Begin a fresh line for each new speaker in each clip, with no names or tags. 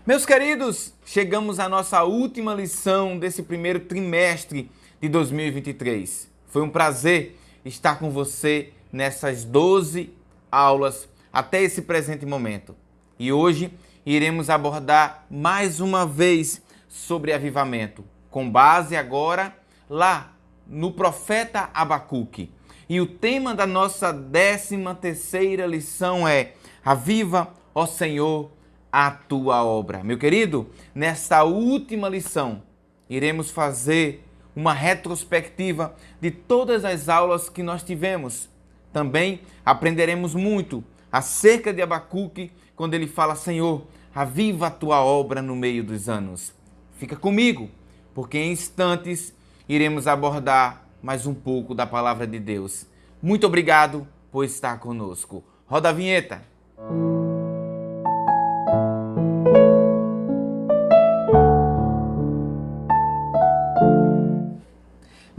Meus queridos, chegamos à nossa última lição desse primeiro trimestre de 2023. Foi um prazer estar com você nessas 12 aulas até esse presente momento. E hoje iremos abordar mais uma vez sobre avivamento, com base agora lá no profeta Abacuque. E o tema da nossa 13ª lição é: Aviva, ó Senhor, a tua obra. Meu querido, nesta última lição, iremos fazer uma retrospectiva de todas as aulas que nós tivemos. Também aprenderemos muito acerca de Abacuque, quando ele fala: Senhor, aviva a tua obra no meio dos anos. Fica comigo, porque em instantes iremos abordar mais um pouco da palavra de Deus. Muito obrigado por estar conosco. Roda a vinheta.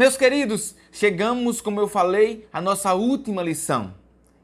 Meus queridos, chegamos, como eu falei, à nossa última lição.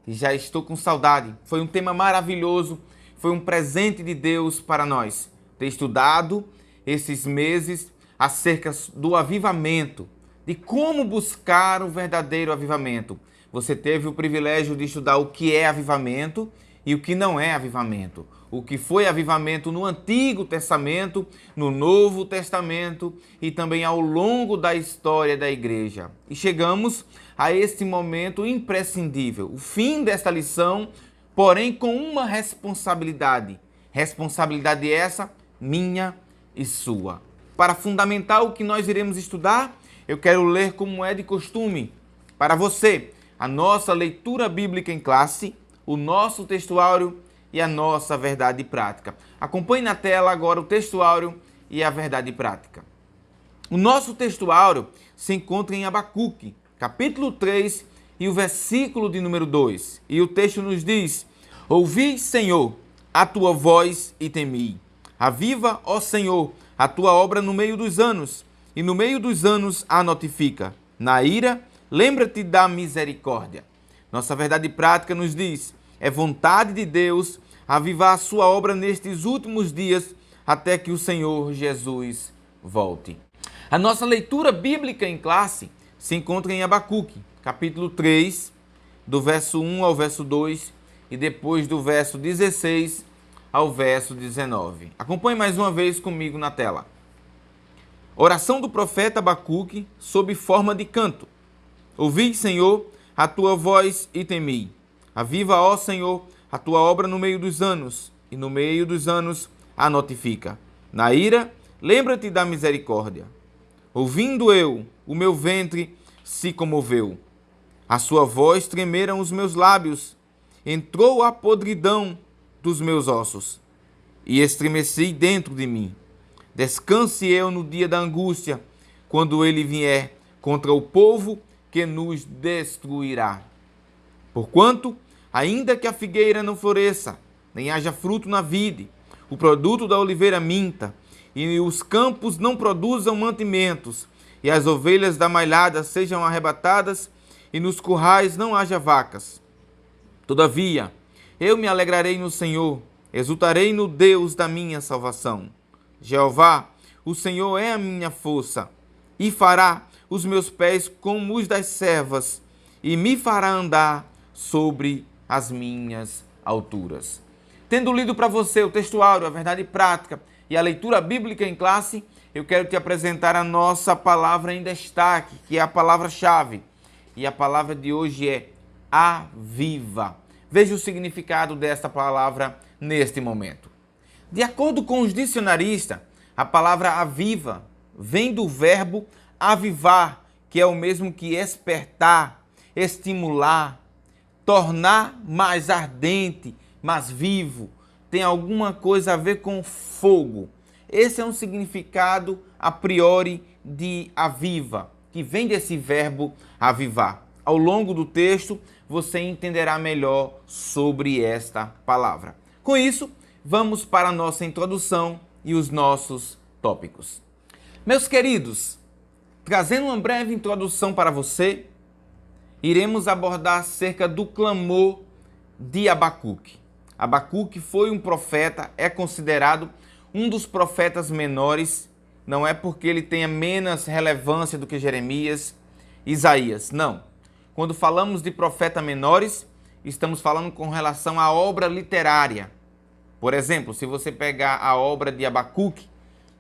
E já estou com saudade. Foi um tema maravilhoso, foi um presente de Deus para nós. Ter estudado esses meses acerca do avivamento, de como buscar o verdadeiro avivamento. Você teve o privilégio de estudar o que é avivamento e o que não é avivamento. O que foi avivamento no Antigo Testamento, no Novo Testamento e também ao longo da história da igreja. E chegamos a este momento imprescindível, o fim desta lição, porém com uma responsabilidade. Responsabilidade essa, minha e sua. Para fundamentar o que nós iremos estudar, eu quero ler, como é de costume, para você, a nossa leitura bíblica em classe, o nosso textuário e a nossa verdade prática. Acompanhe na tela agora o textuário e a verdade prática. O nosso textuário se encontra em Abacuque, capítulo 3 e o versículo de número 2. E o texto nos diz: Ouvi, Senhor, a tua voz e temi. Aviva, ó Senhor, a tua obra no meio dos anos, e no meio dos anos a notifica. Na ira, lembra-te da misericórdia. Nossa verdade prática nos diz: é vontade de Deus avivar a sua obra nestes últimos dias até que o Senhor Jesus volte. A nossa leitura bíblica em classe se encontra em Abacuque, capítulo 3, do verso 1 ao verso 2 e depois do verso 16 ao verso 19. Acompanhe mais uma vez comigo na tela. Oração do profeta Abacuque sob forma de canto. Ouvi, Senhor, a tua voz e temi. Aviva, ó Senhor, a tua obra no meio dos anos, e no meio dos anos a notifica. Na ira, lembra-te da misericórdia. Ouvindo eu, o meu ventre se comoveu. A sua voz tremeram os meus lábios. Entrou a podridão dos meus ossos, e estremeci dentro de mim. Descanse eu no dia da angústia, quando ele vier contra o povo que nos destruirá. Porquanto, ainda que a figueira não floresça, nem haja fruto na vide, o produto da oliveira minta, e os campos não produzam mantimentos, e as ovelhas da malhada sejam arrebatadas, e nos currais não haja vacas. Todavia, eu me alegrarei no Senhor, exultarei no Deus da minha salvação. Jeová, o Senhor é a minha força, e fará os meus pés como os das servas, e me fará andar sobre as minhas alturas. Tendo lido para você o textuário, a verdade prática e a leitura bíblica em classe, eu quero te apresentar a nossa palavra em destaque, que é a palavra-chave. E a palavra de hoje é aviva. Veja o significado desta palavra neste momento. De acordo com os dicionaristas, a palavra aviva vem do verbo avivar, que é o mesmo que espertar, estimular, tornar mais ardente, mais vivo. Tem alguma coisa a ver com fogo. Esse é um significado a priori de aviva, que vem desse verbo avivar. Ao longo do texto, você entenderá melhor sobre esta palavra. Com isso, vamos para a nossa introdução e os nossos tópicos. Meus queridos, trazendo uma breve introdução para você, iremos abordar acerca do clamor de Abacuque. Abacuque foi um profeta, é considerado um dos profetas menores, não é porque ele tenha menos relevância do que Jeremias, Isaías, não. Quando falamos de profeta menores, estamos falando com relação à obra literária. Por exemplo, se você pegar a obra de Abacuque,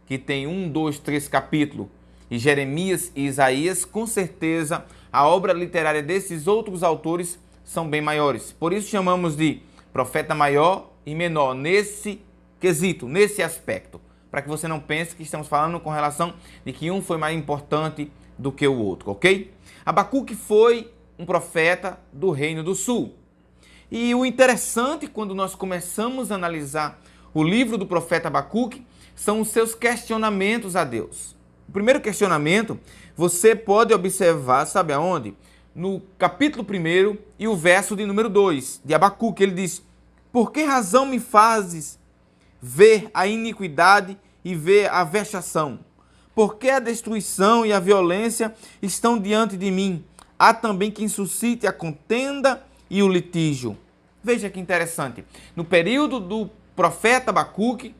que tem 1, 2, 3 capítulos, e Jeremias e Isaías, com certeza a obra literária desses outros autores são bem maiores. Por isso chamamos de profeta maior e menor nesse quesito, nesse aspecto, para que você não pense que estamos falando com relação de que um foi mais importante do que o outro, ok? Abacuque foi um profeta do Reino do Sul. E o interessante quando nós começamos a analisar o livro do profeta Abacuque são os seus questionamentos a Deus. O primeiro questionamento você pode observar, sabe aonde? No capítulo 1 e o verso de número 2 de Abacuque, ele diz: por que razão me fazes ver a iniquidade e ver a vexação? Por que a destruição e a violência estão diante de mim? Há também quem suscite a contenda e o litígio. Veja que interessante. No período do profeta Abacuque,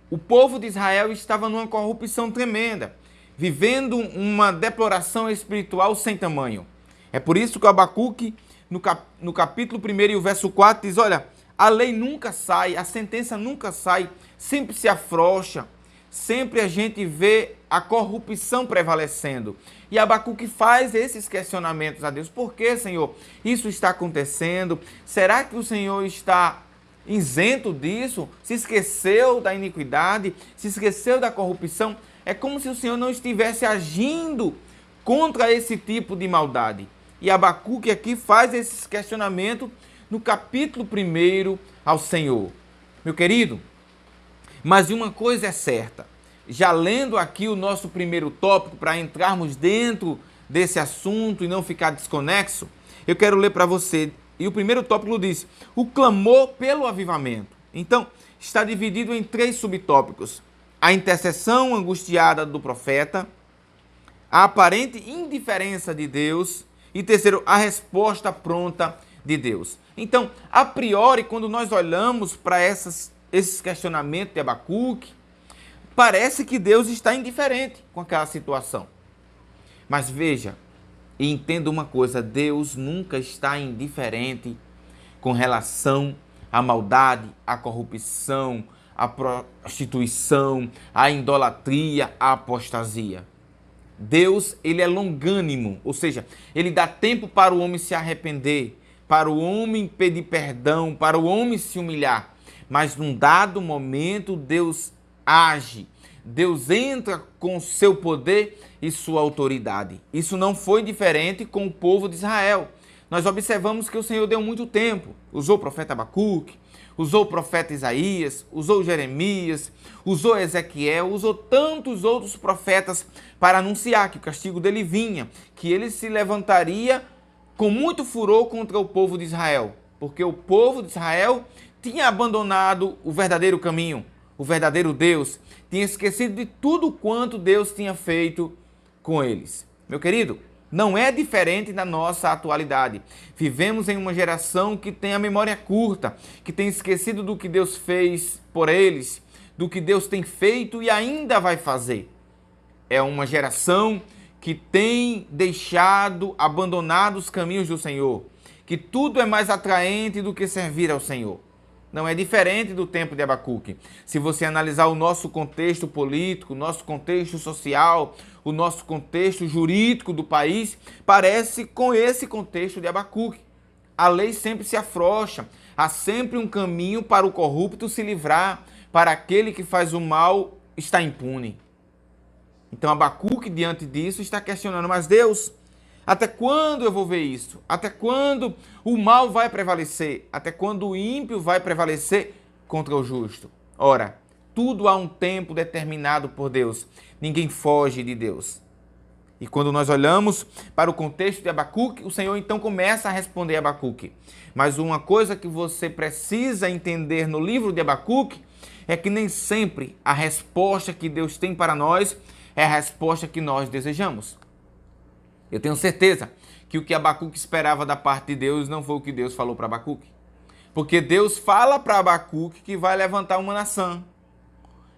o povo de Israel estava numa corrupção tremenda, vivendo uma deploração espiritual sem tamanho. É por isso que o Abacuque, no capítulo 1 e o verso 4, diz: olha, a lei nunca sai, a sentença nunca sai, sempre se afrouxa, sempre a gente vê a corrupção prevalecendo. E Abacuque faz esses questionamentos a Deus. Por que, Senhor, isso está acontecendo? Será que o Senhor está isento disso? Se esqueceu da iniquidade? Se esqueceu da corrupção? É como se o Senhor não estivesse agindo contra esse tipo de maldade. E Abacuque aqui faz esses questionamentos no capítulo 1 ao Senhor. Meu querido, mas uma coisa é certa, já lendo aqui o nosso primeiro tópico, para entrarmos dentro desse assunto e não ficar desconexo, eu quero ler para você. E o primeiro tópico diz: o clamor pelo avivamento. Então, está dividido em 3 subtópicos: a intercessão angustiada do profeta, a aparente indiferença de Deus e, terceiro, a resposta pronta de Deus. Então, a priori, quando nós olhamos para esses questionamentos de Abacuque, parece que Deus está indiferente com aquela situação. Mas veja e entenda uma coisa: Deus nunca está indiferente com relação à maldade, à corrupção, à prostituição, à idolatria, à apostasia. Deus, ele é longânimo, ou seja, ele dá tempo para o homem se arrepender, para o homem pedir perdão, para o homem se humilhar. Mas num dado momento Deus age, Deus entra com seu poder e sua autoridade. Isso não foi diferente com o povo de Israel. Nós observamos que o Senhor deu muito tempo. Usou o profeta Abacuque, usou o profeta Isaías, usou Jeremias, usou Ezequiel, usou tantos outros profetas para anunciar que o castigo dele vinha, que ele se levantaria com muito furor contra o povo de Israel, porque o povo de Israel tinha abandonado o verdadeiro caminho, o verdadeiro Deus, tinha esquecido de tudo quanto Deus tinha feito com eles. Meu querido, não é diferente da nossa atualidade. Vivemos em uma geração que tem a memória curta, que tem esquecido do que Deus fez por eles, do que Deus tem feito e ainda vai fazer. É uma geração que tem abandonado os caminhos do Senhor, que tudo é mais atraente do que servir ao Senhor. Não é diferente do tempo de Abacuque. Se você analisar o nosso contexto político, o nosso contexto social, o nosso contexto jurídico do país, parece com esse contexto de Abacuque. A lei sempre se afrouxa, há sempre um caminho para o corrupto se livrar, para aquele que faz o mal está impune. Então Abacuque, diante disso, está questionando: mas Deus, até quando eu vou ver isso? Até quando o mal vai prevalecer? Até quando o ímpio vai prevalecer contra o justo? Ora, tudo há um tempo determinado por Deus. Ninguém foge de Deus. E quando nós olhamos para o contexto de Abacuque, o Senhor então começa a responder a Abacuque. Mas uma coisa que você precisa entender no livro de Abacuque é que nem sempre a resposta que Deus tem para nós é a resposta que nós desejamos. Eu tenho certeza que o que Abacuque esperava da parte de Deus não foi o que Deus falou para Abacuque. Porque Deus fala para Abacuque que vai levantar uma nação.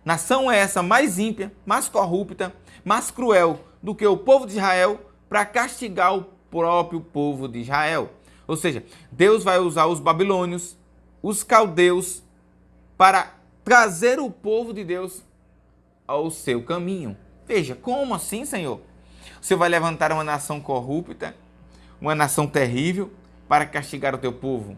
Nação é essa mais ímpia, mais corrupta, mais cruel do que o povo de Israel para castigar o próprio povo de Israel. Ou seja, Deus vai usar os babilônios, os caldeus, para trazer o povo de Deus ao seu caminho. Veja, como assim, Senhor? Você vai levantar uma nação corrupta, uma nação terrível, para castigar o teu povo.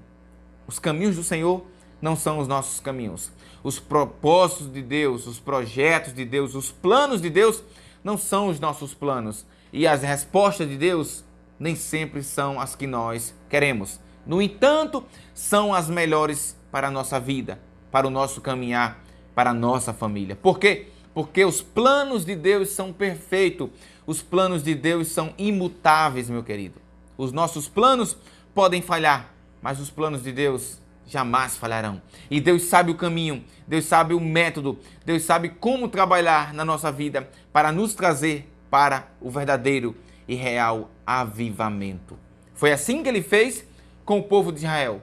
Os caminhos do Senhor não são os nossos caminhos. Os propósitos de Deus, os projetos de Deus, os planos de Deus não são os nossos planos. E as respostas de Deus nem sempre são as que nós queremos. No entanto, são as melhores para a nossa vida, para o nosso caminhar, para a nossa família. Por quê? Porque os planos de Deus são perfeitos. Os planos de Deus são imutáveis, meu querido. Os nossos planos podem falhar, mas os planos de Deus jamais falharão. E Deus sabe o caminho, Deus sabe o método, Deus sabe como trabalhar na nossa vida para nos trazer para o verdadeiro e real avivamento. Foi assim que ele fez com o povo de Israel.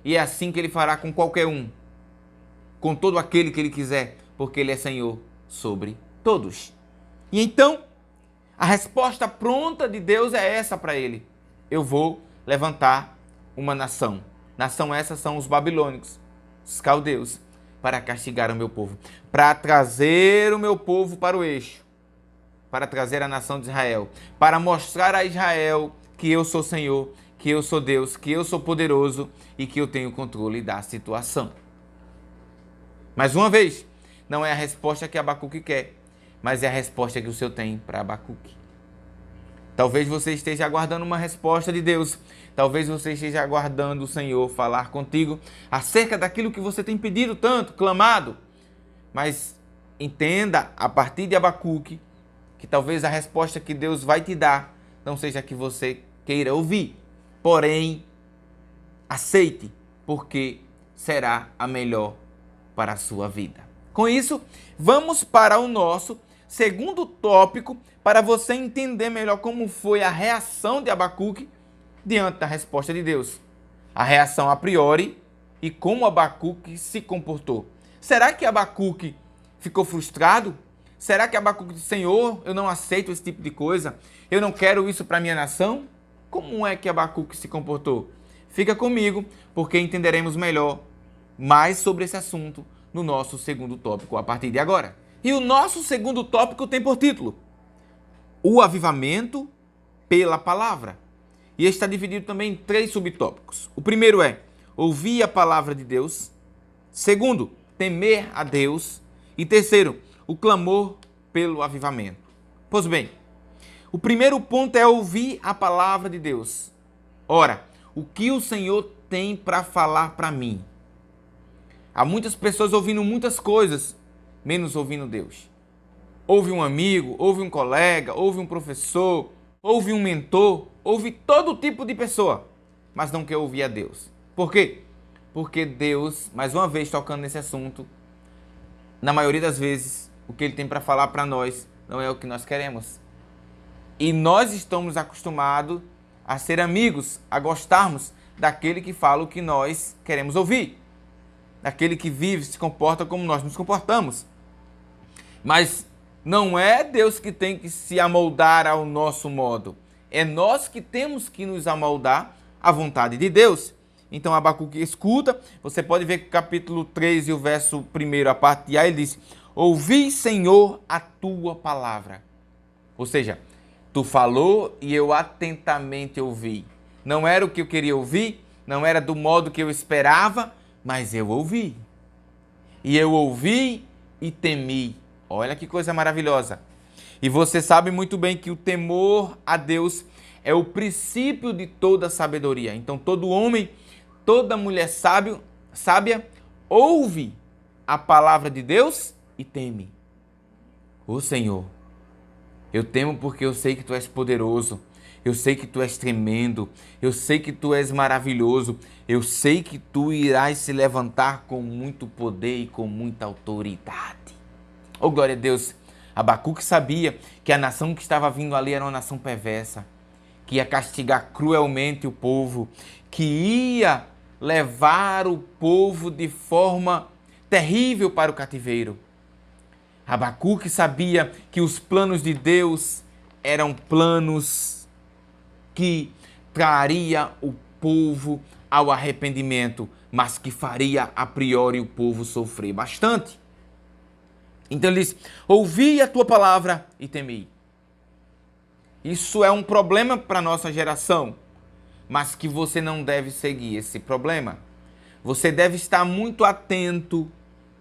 E é assim que ele fará com qualquer um, com todo aquele que ele quiser, porque ele é Senhor sobre todos. E então, a resposta pronta de Deus é essa para ele: eu vou levantar uma nação. Nação essa são os babilônicos, os caldeus, para castigar o meu povo, para trazer o meu povo para o eixo, para trazer a nação de Israel, para mostrar a Israel que eu sou Senhor, que eu sou Deus, que eu sou poderoso e que eu tenho controle da situação. Mais uma vez, não é a resposta que Abacuque quer, mas é a resposta que o Senhor tem para Abacuque. Talvez você esteja aguardando uma resposta de Deus. Talvez você esteja aguardando o Senhor falar contigo acerca daquilo que você tem pedido tanto, clamado. Mas entenda, a partir de Abacuque, que talvez a resposta que Deus vai te dar não seja a que você queira ouvir. Porém, aceite, porque será a melhor para a sua vida. Com isso, vamos para o nosso segundo tópico, para você entender melhor como foi a reação de Abacuque diante da resposta de Deus. A reação a priori e como Abacuque se comportou. Será que Abacuque ficou frustrado? Será que Abacuque disse: Senhor, eu não aceito esse tipo de coisa, eu não quero isso para minha nação? Como é que Abacuque se comportou? Fica comigo, porque entenderemos melhor mais sobre esse assunto no nosso segundo tópico a partir de agora. E o nosso segundo tópico tem por título o avivamento pela palavra. E está dividido também em 3 subtópicos. O primeiro é ouvir a palavra de Deus. Segundo, temer a Deus. E terceiro, o clamor pelo avivamento. Pois bem, o primeiro ponto é ouvir a palavra de Deus. Ora, o que o Senhor tem para falar para mim? Há muitas pessoas ouvindo muitas coisas, menos ouvindo Deus. Ouve um amigo, ouve um colega, ouve um professor, ouve um mentor, ouve todo tipo de pessoa, mas não quer ouvir a Deus. Por quê? Porque Deus, mais uma vez tocando nesse assunto, na maioria das vezes, o que Ele tem para falar para nós não é o que nós queremos. E nós estamos acostumados a ser amigos, a gostarmos daquele que fala o que nós queremos ouvir, daquele que vive, se comporta como nós nos comportamos. Mas não é Deus que tem que se amoldar ao nosso modo. É nós que temos que nos amoldar à vontade de Deus. Então Abacuque escuta, você pode ver que o capítulo 3 e o verso 1, a parte de A, ele diz: ouvi, Senhor, a tua palavra. Ou seja, tu falou e eu atentamente ouvi. Não era o que eu queria ouvir, não era do modo que eu esperava, mas eu ouvi. E eu ouvi e temi. Olha que coisa maravilhosa. E você sabe muito bem que o temor a Deus é o princípio de toda sabedoria. Então todo homem, toda mulher sábia ouve a palavra de Deus e teme. Ô Senhor, eu temo porque eu sei que Tu és poderoso, eu sei que Tu és tremendo, eu sei que Tu és maravilhoso, eu sei que Tu irás se levantar com muito poder e com muita autoridade. Oh, glória a Deus! Abacuque sabia que a nação que estava vindo ali era uma nação perversa, que ia castigar cruelmente o povo, que ia levar o povo de forma terrível para o cativeiro. Abacuque sabia que os planos de Deus eram planos que traria o povo ao arrependimento, mas que faria a priori o povo sofrer bastante. Então ele diz: ouvi a tua palavra e temi. Isso é um problema para a nossa geração, mas que você não deve seguir esse problema. Você deve estar muito atento,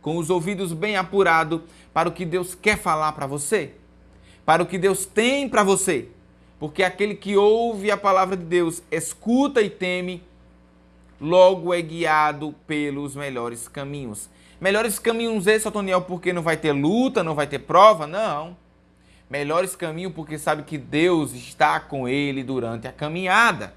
com os ouvidos bem apurados, para o que Deus quer falar para você, para o que Deus tem para você. Porque aquele que ouve a palavra de Deus, escuta e teme, logo é guiado pelos melhores caminhos. Melhores caminhos esse, Otoniel, porque não vai ter luta, não vai ter prova? Não. Melhores caminhos porque sabe que Deus está com ele durante a caminhada.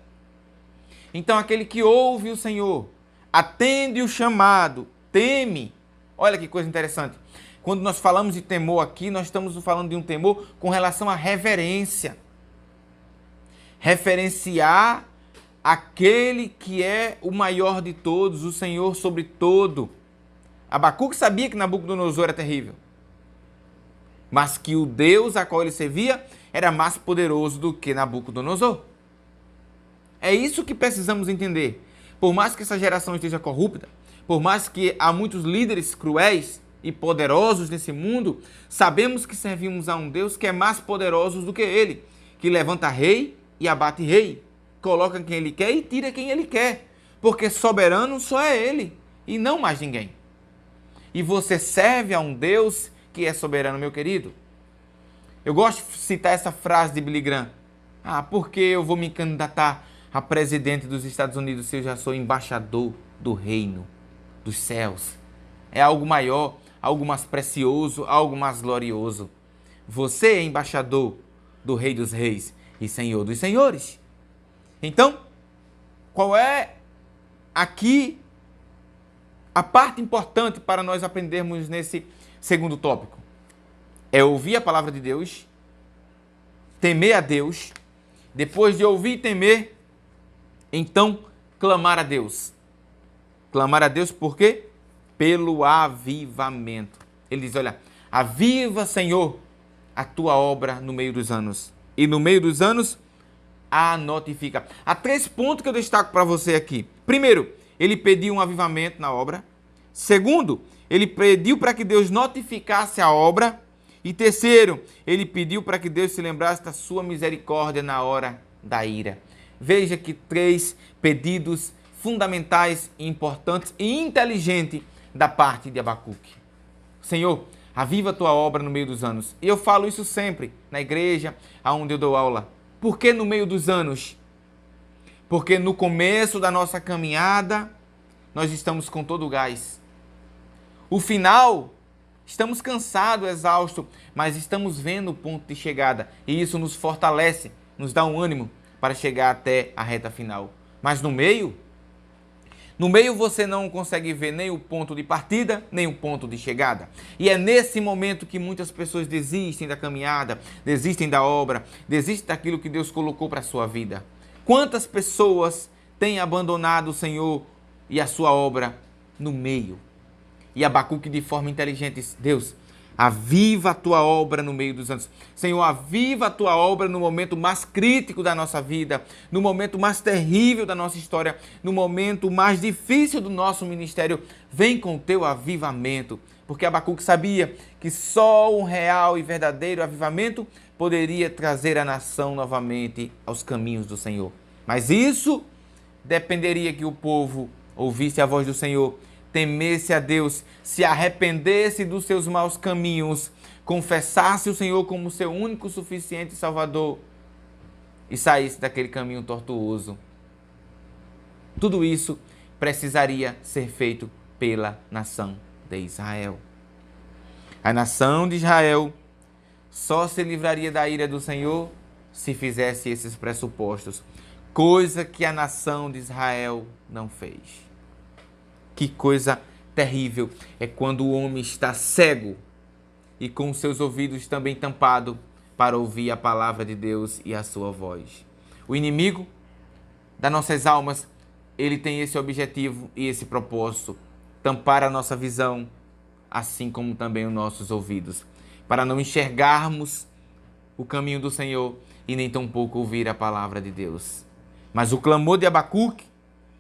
Então aquele que ouve o Senhor, atende o chamado, teme. Olha que coisa interessante. Quando nós falamos de temor aqui, nós estamos falando de um temor com relação à reverência. Referenciar aquele que é o maior de todos, o Senhor sobre todo. Abacuque sabia que Nabucodonosor era terrível, mas que o Deus a qual ele servia era mais poderoso do que Nabucodonosor. É isso que precisamos entender. Por mais que essa geração esteja corrupta, por mais que há muitos líderes cruéis e poderosos nesse mundo, sabemos que servimos a um Deus que é mais poderoso do que ele, que levanta rei e abate rei, coloca quem ele quer e tira quem ele quer, porque soberano só é ele e não mais ninguém. E você serve a um Deus que é soberano, meu querido. Eu gosto de citar essa frase de Billy Graham. Porque eu vou me candidatar a presidente dos Estados Unidos se eu já sou embaixador do reino dos céus? É algo maior, algo mais precioso, algo mais glorioso. Você é embaixador do Rei dos Reis e Senhor dos Senhores. Então, qual é aqui a parte importante para nós aprendermos nesse segundo tópico? É ouvir a palavra de Deus, temer a Deus, depois de ouvir e temer, então clamar a Deus. Clamar a Deus por quê? Pelo avivamento. Ele diz, olha, aviva, Senhor, a tua obra no meio dos anos. E no meio dos anos, a notifica. Há 3 pontos que eu destaco para você aqui. Primeiro, ele pediu um avivamento na obra. Segundo, ele pediu para que Deus notificasse a obra. E terceiro, ele pediu para que Deus se lembrasse da sua misericórdia na hora da ira. Veja que 3 pedidos fundamentais, importantes e inteligentes da parte de Abacuque. Senhor, aviva a tua obra no meio dos anos. E eu falo isso sempre na igreja onde eu dou aula. Por que no meio dos anos? Porque no começo da nossa caminhada, nós estamos com todo o gás. O final, estamos cansados, exaustos, mas estamos vendo o ponto de chegada. E isso nos fortalece, nos dá um ânimo para chegar até a reta final. Mas no meio você não consegue ver nem o ponto de partida, nem o ponto de chegada. E é nesse momento que muitas pessoas desistem da caminhada, desistem da obra, desistem daquilo que Deus colocou para a sua vida. Quantas pessoas têm abandonado o Senhor e a sua obra no meio? E Abacuque, de forma inteligente, disse, Deus, aviva a tua obra no meio dos anos. Senhor, aviva a tua obra no momento mais crítico da nossa vida, no momento mais terrível da nossa história, no momento mais difícil do nosso ministério. Vem com o teu avivamento. Porque Abacuque sabia que só um real e verdadeiro avivamento poderia trazer a nação novamente aos caminhos do Senhor. Mas isso dependeria que o povo ouvisse a voz do Senhor, temesse a Deus, se arrependesse dos seus maus caminhos, confessasse o Senhor como seu único, suficiente Salvador e saísse daquele caminho tortuoso. Tudo isso precisaria ser feito pela nação de Israel. A nação de Israel só se livraria da ira do Senhor se fizesse esses pressupostos, coisa que a nação de Israel não fez. Que coisa terrível é quando o homem está cego e com seus ouvidos também tampados para ouvir a palavra de Deus e a sua voz. O inimigo das nossas almas, ele tem esse objetivo e esse propósito, tampar a nossa visão, assim como também os nossos ouvidos, para não enxergarmos o caminho do Senhor e nem tampouco ouvir a palavra de Deus. Mas o clamor de Abacuque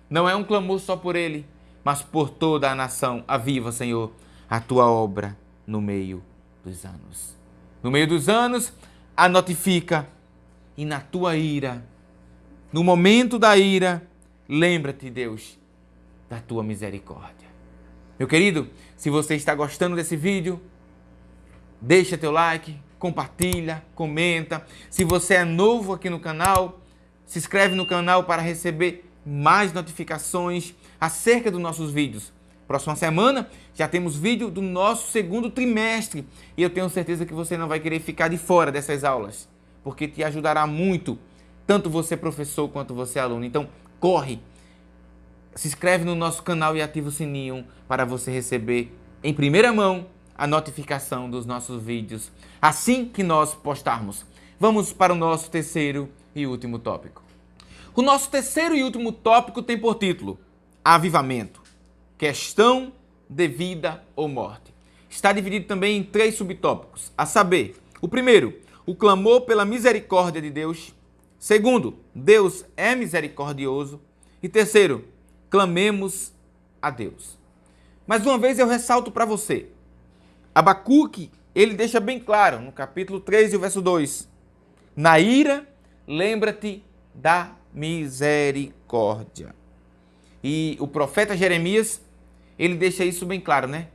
não é um clamor só por ele, mas por toda a nação. Aviva, Senhor, a tua obra no meio dos anos. No meio dos anos, a notifica, e na tua ira, no momento da ira, lembra-te, Deus, da tua misericórdia. Meu querido, se você está gostando desse vídeo, deixa teu like, compartilha, comenta. Se você é novo aqui no canal, se inscreve no canal para receber mais notificações acerca dos nossos vídeos. Próxima semana já temos vídeo do nosso segundo trimestre e eu tenho certeza que você não vai querer ficar de fora dessas aulas, porque te ajudará muito, tanto você professor quanto você aluno. Então, corre! Se inscreve no nosso canal e ativa o sininho para você receber em primeira mão a notificação dos nossos vídeos assim que nós postarmos. Vamos para o nosso terceiro e último tópico. O nosso terceiro e último tópico tem por título Avivamento, questão de vida ou morte. Está dividido também em 3 subtópicos, a saber, o primeiro, o clamor pela misericórdia de Deus. Segundo, Deus é misericordioso. E terceiro, clamemos a Deus. Mais uma vez eu ressalto para você, Abacuque, ele deixa bem claro no capítulo 3 e o verso 2, na ira, lembra-te da misericórdia. E o profeta Jeremias, ele deixa isso bem claro, né?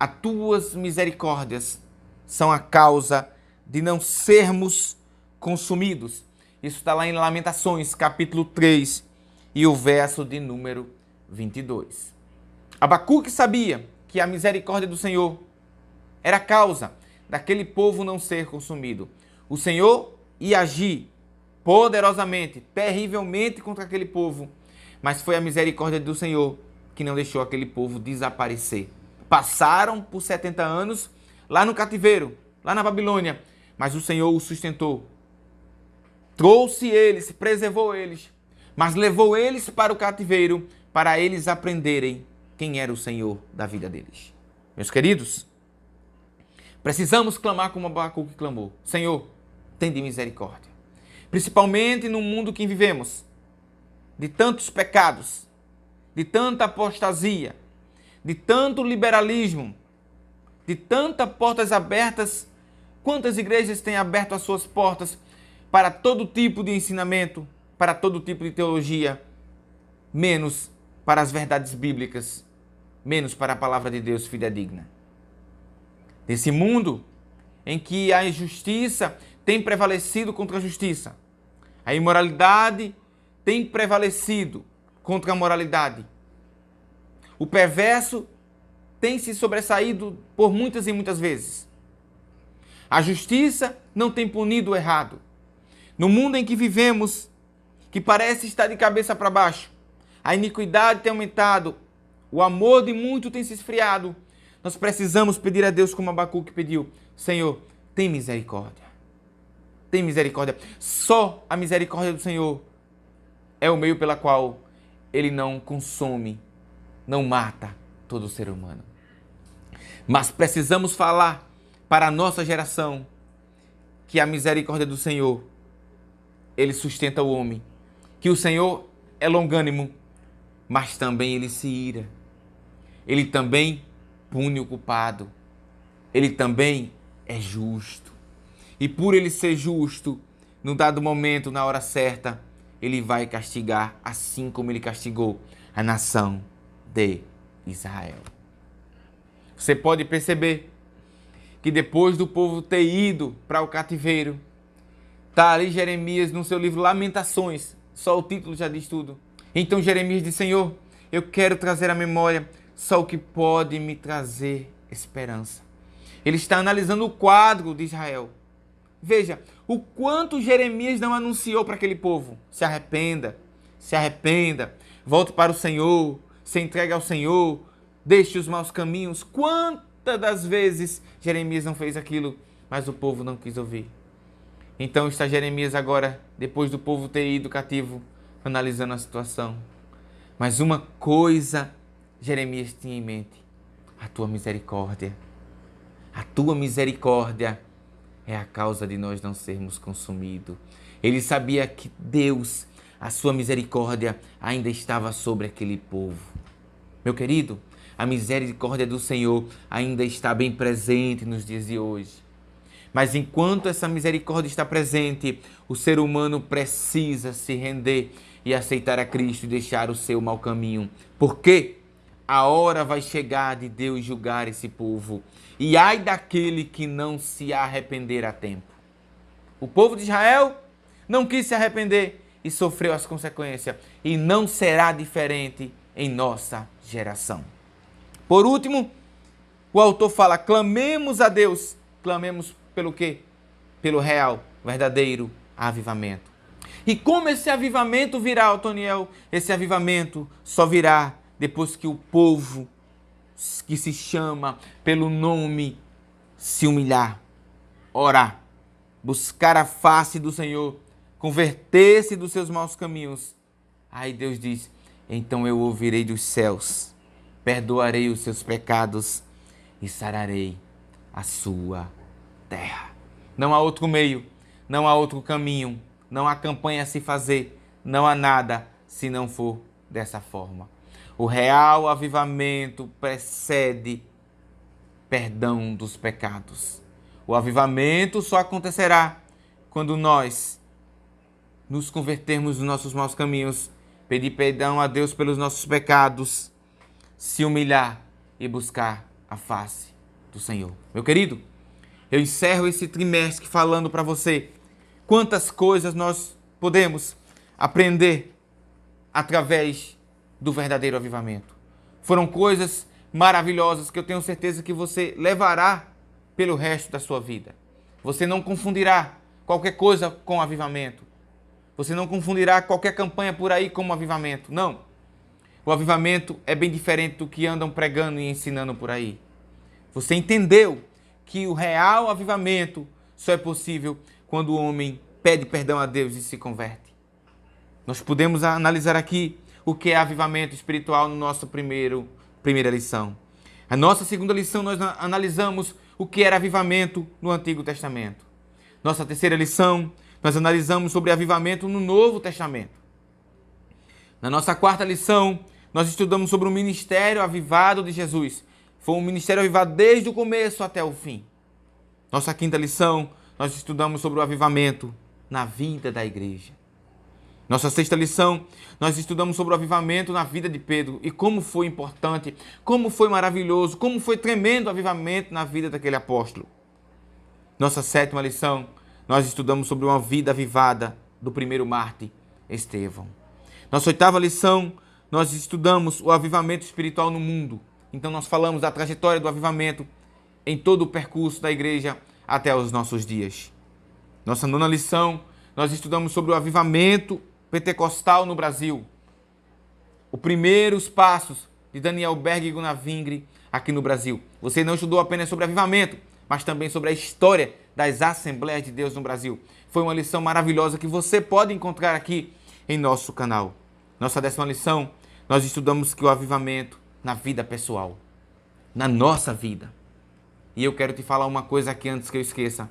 As tuas misericórdias são a causa de não sermos consumidos. Isso está lá em Lamentações, capítulo 3 e o verso de número 22. Abacuque sabia que a misericórdia do Senhor era a causa daquele povo não ser consumido. O Senhor ia agir poderosamente, terrivelmente contra aquele povo, mas foi a misericórdia do Senhor que não deixou aquele povo desaparecer. Passaram por 70 anos lá no cativeiro, lá na Babilônia, mas o Senhor os sustentou. Trouxe eles, preservou eles, mas levou eles para o cativeiro para eles aprenderem quem era o Senhor da vida deles. Meus queridos, precisamos clamar como Abacuque clamou. Senhor, tende misericórdia. Principalmente no mundo que vivemos, de tantos pecados, de tanta apostasia, de tanto liberalismo, de tantas portas abertas. Quantas igrejas têm aberto as suas portas para todo tipo de ensinamento, para todo tipo de teologia, menos para as verdades bíblicas, menos para a palavra de Deus fidedigna. Nesse mundo em que a injustiça tem prevalecido contra a justiça, a imoralidade tem prevalecido contra a moralidade, o perverso tem se sobressaído por muitas e muitas vezes, a justiça não tem punido o errado. No mundo em que vivemos, que parece estar de cabeça para baixo, a iniquidade tem aumentado, o amor de muito tem se esfriado. Nós precisamos pedir a Deus como Abacuque pediu. Senhor, tem misericórdia. Tem misericórdia. Só a misericórdia do Senhor é o meio pela qual Ele não consome, não mata todo ser humano. Mas precisamos falar para a nossa geração que a misericórdia do Senhor, Ele sustenta o homem. Que o Senhor é longânimo, mas também Ele se ira. Ele também pune o culpado. Ele também é justo. E por Ele ser justo, no dado momento, na hora certa, Ele vai castigar, assim como Ele castigou a nação de Israel. Você pode perceber que depois do povo ter ido para o cativeiro, está ali Jeremias no seu livro Lamentações, só o título já diz tudo. Então Jeremias diz, Senhor, eu quero trazer à memória só o que pode me trazer esperança. Ele está analisando o quadro de Israel. Veja, o quanto Jeremias não anunciou para aquele povo. Se arrependa, volte para o Senhor, se entregue ao Senhor, deixe os maus caminhos. Quantas das vezes Jeremias não fez aquilo, mas o povo não quis ouvir. Então está Jeremias agora, depois do povo ter ido cativo, analisando a situação. Mas uma coisa Jeremias tinha em mente. a tua misericórdia. A tua misericórdia é a causa de nós não sermos consumidos. Ele sabia que Deus, a sua misericórdia, ainda estava sobre aquele povo. Meu querido, a misericórdia do Senhor ainda está bem presente nos dias de hoje. Mas enquanto essa misericórdia está presente, o ser humano precisa se render e aceitar a Cristo e deixar o seu mau caminho. Por quê? A hora vai chegar de Deus julgar esse povo. E ai daquele que não se arrepender a tempo. O povo de Israel não quis se arrepender e sofreu as consequências. E não será diferente em nossa geração. Por último, o autor fala, clamemos a Deus. Clamemos pelo quê? Pelo real, verdadeiro avivamento. E como esse avivamento virá, Otoniel? Esse avivamento só virá depois que o povo que se chama pelo nome se humilhar, orar, buscar a face do Senhor, converter-se dos seus maus caminhos. Aí Deus diz, então eu ouvirei dos céus, perdoarei os seus pecados e sararei a sua terra. Não há outro meio, não há outro caminho, não há campanha a se fazer, não há nada se não for dessa forma. O real avivamento precede perdão dos pecados. O avivamento só acontecerá quando nós nos convertermos dos nossos maus caminhos, pedir perdão a Deus pelos nossos pecados, se humilhar e buscar a face do Senhor. Meu querido, eu encerro esse trimestre falando para você quantas coisas nós podemos aprender através do verdadeiro avivamento. Foram coisas maravilhosas que eu tenho certeza que você levará pelo resto da sua vida. Você não confundirá qualquer coisa com avivamento. Você não confundirá qualquer campanha por aí com avivamento. Não. O avivamento é bem diferente do que andam pregando e ensinando por aí. Você entendeu que o real avivamento só é possível quando o homem pede perdão a Deus e se converte. Nós podemos analisar aqui o que é avivamento espiritual no nosso primeira lição. A nossa segunda lição nós analisamos o que era avivamento no Antigo Testamento. Nossa terceira lição nós analisamos sobre avivamento no Novo Testamento. Na nossa quarta lição nós estudamos sobre o ministério avivado de Jesus. Foi um ministério avivado desde o começo até o fim. Nossa quinta lição nós estudamos sobre o avivamento na vida da igreja. Nossa sexta lição, nós estudamos sobre o avivamento na vida de Pedro e como foi importante, como foi maravilhoso, como foi tremendo o avivamento na vida daquele apóstolo. Nossa sétima lição, nós estudamos sobre uma vida avivada do primeiro mártir, Estevão. Nossa oitava lição, nós estudamos o avivamento espiritual no mundo. Então nós falamos da trajetória do avivamento em todo o percurso da igreja até os nossos dias. Nossa nona lição, nós estudamos sobre o avivamento pentecostal no Brasil. Os primeiros passos de Daniel Berg e Gunnar Vingre aqui no Brasil. Você não estudou apenas sobre avivamento, mas também sobre a história das Assembleias de Deus no Brasil. Foi uma lição maravilhosa que você pode encontrar aqui em nosso canal. Nossa décima lição, nós estudamos que o avivamento na vida pessoal, na nossa vida. E eu quero te falar uma coisa aqui antes que eu esqueça.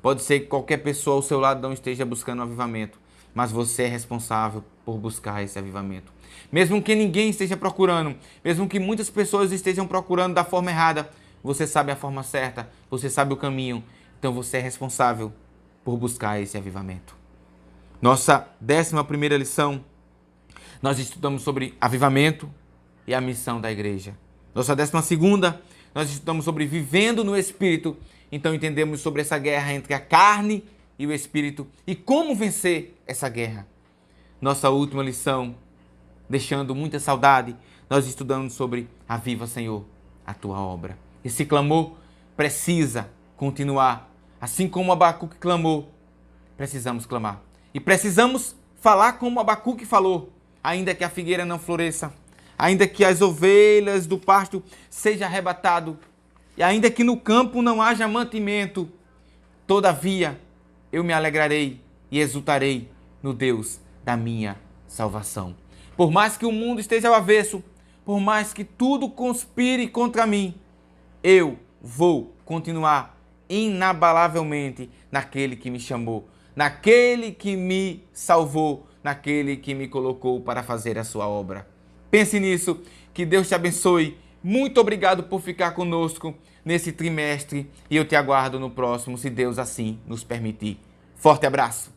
Pode ser que qualquer pessoa ao seu lado não esteja buscando um avivamento, mas você é responsável por buscar esse avivamento. Mesmo que ninguém esteja procurando, mesmo que muitas pessoas estejam procurando da forma errada, você sabe a forma certa, você sabe o caminho, então você é responsável por buscar esse avivamento. Nossa 11ª lição, nós estudamos sobre avivamento e a missão da igreja. Nossa 12ª, nós estudamos sobre vivendo no Espírito, então entendemos sobre essa guerra entre a carne e o Espírito e como vencer essa guerra. Nossa última lição, deixando muita saudade, nós estudamos sobre aviva, Senhor, a tua obra. Esse clamor precisa continuar. Assim como Abacuque clamou, precisamos clamar. E precisamos falar como Abacuque falou, ainda que a figueira não floresça, ainda que as ovelhas do pasto sejam arrebatadas, e ainda que no campo não haja mantimento, todavia eu me alegrarei e exultarei no Deus da minha salvação. Por mais que o mundo esteja ao avesso, por mais que tudo conspire contra mim, eu vou continuar inabalavelmente naquele que me chamou, naquele que me salvou, naquele que me colocou para fazer a sua obra. Pense nisso, que Deus te abençoe. Muito obrigado por ficar conosco nesse trimestre e eu te aguardo no próximo, se Deus assim nos permitir. Forte abraço!